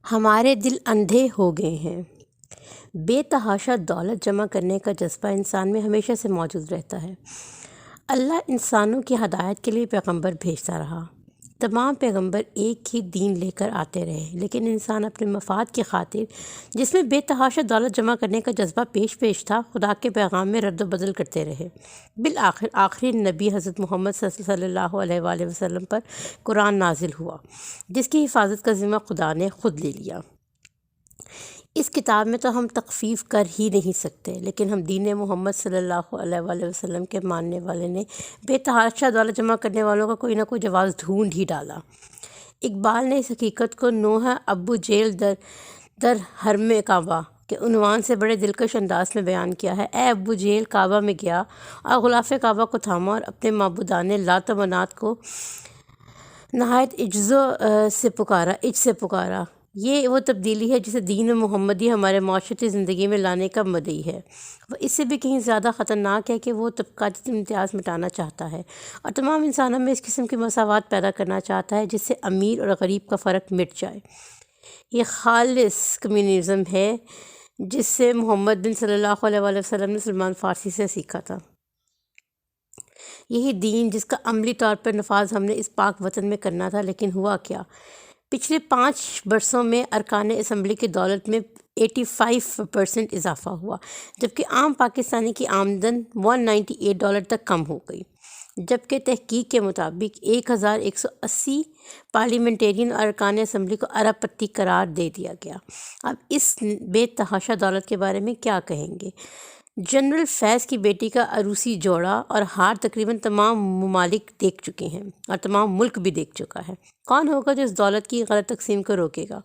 ہمارے دل اندھے ہو گئے ہیں۔ بے تحاشا دولت جمع کرنے کا جذبہ انسان میں ہمیشہ سے موجود رہتا ہے۔ اللہ انسانوں کی ہدایت کے لیے پیغمبر بھیجتا رہا۔ تمام پیغمبر ایک ہی دین لے کر آتے رہے، لیکن انسان اپنے مفاد کی خاطر، جس میں بے تحاشا دولت جمع کرنے کا جذبہ پیش تھا، خدا کے پیغام میں رد و بدل کرتے رہے۔ بالآخر آخری نبی حضرت محمد صلی اللہ علیہ وآلہ وسلم پر قرآن نازل ہوا، جس کی حفاظت کا ذمہ خدا نے خود لے لیا۔ اس کتاب میں تو ہم تخفیف کر ہی نہیں سکتے، لیکن ہم دین محمد صلی اللہ علیہ وآلہ وسلم کے ماننے والے نے بے تحاشا دولت جمع کرنے والوں کا کوئی نہ کوئی جواز ڈھونڈ ہی ڈالا۔ اقبال نے اس حقیقت کو نوحہ ابو جیل در حرم کعبہ کے عنوان سے بڑے دلکش انداز میں بیان کیا ہے۔ اے ابو جیل، کعبہ میں گیا اور غلاف کعبہ کو تھاما اور اپنے معبودان لات و منات کو نہایت عجز سے پکارا۔ یہ وہ تبدیلی ہے جسے دین محمدی ہمارے معاشرتی زندگی میں لانے کا مدعی ہے۔ وہ اس سے بھی کہیں زیادہ خطرناک ہے کہ وہ طبقاتی امتیاز مٹانا چاہتا ہے اور تمام انسانوں میں اس قسم کی مساوات پیدا کرنا چاہتا ہے جس سے امیر اور غریب کا فرق مٹ جائے۔ یہ خالص کمیونزم ہے جس سے محمد بن صلی اللہ علیہ وآلہ وسلم نے سلمان فارسی سے سیکھا تھا۔ یہی دین جس کا عملی طور پر نفاذ ہم نے اس پاک وطن میں کرنا تھا، لیکن ہوا کیا؟ پچھلے 5 برسوں میں ارکان اسمبلی کی دولت میں 85% اضافہ ہوا، جبکہ عام پاکستانی کی آمدن $198 تک کم ہو گئی، جبکہ تحقیق کے مطابق 1180 پارلیمنٹرین اور ارکان اسمبلی کو ارب پتی قرار دے دیا گیا۔ اب اس بے تحاشا دولت کے بارے میں کیا کہیں گے؟ جنرل فیض کی بیٹی کا عروسی جوڑا اور ہار تقریباً تمام ممالک دیکھ چکے ہیں اور تمام ملک بھی دیکھ چکا ہے۔ کون ہوگا جو اس دولت کی غلط تقسیم کو روکے گا؟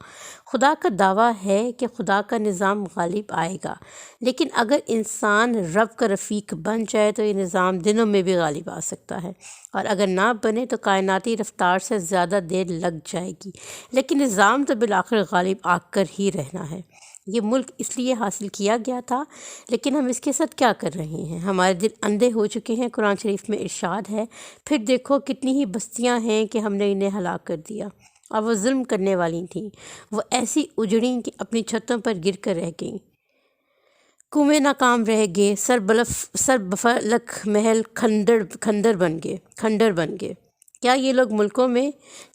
خدا کا دعویٰ ہے کہ خدا کا نظام غالب آئے گا، لیکن اگر انسان رب کا رفیق بن جائے تو یہ نظام دنوں میں بھی غالب آ سکتا ہے، اور اگر نہ بنے تو کائناتی رفتار سے زیادہ دیر لگ جائے گی، لیکن نظام تو بالآخر غالب آ کر ہی رہنا ہے۔ یہ ملک اس لیے حاصل کیا گیا تھا، لیکن ہم اس کے ساتھ کیا کر رہے ہیں؟ ہمارے دل اندھے ہو چکے ہیں۔ قرآن شریف میں ارشاد ہے، پھر دیکھو کتنی ہی بستیاں ہیں کہ ہم نے انہیں ہلاک کر دیا، اور وہ ظلم کرنے والی تھیں، وہ ایسی اجڑیں کہ اپنی چھتوں پر گر کر رہ گئیں، کنویں ناکام رہ گئے، سر بفلک محل کھنڈر بن گئے۔ کیا یہ لوگ ملکوں میں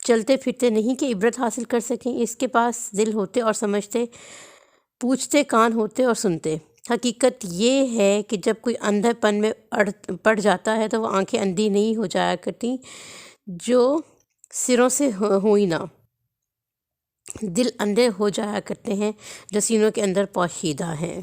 چلتے پھرتے نہیں کہ عبرت حاصل کر سکیں؟ اس کے پاس دل ہوتے اور سمجھتے، پوچھتے کان ہوتے اور سنتے۔ حقیقت یہ ہے کہ جب کوئی اندھے پن میں پڑ جاتا ہے تو وہ آنکھیں اندھی نہیں ہو جایا کرتی جو سروں سے ہوئی نہ، دل اندھے ہو جایا کرتے ہیں جو سینوں کے اندر پوشیدہ ہیں۔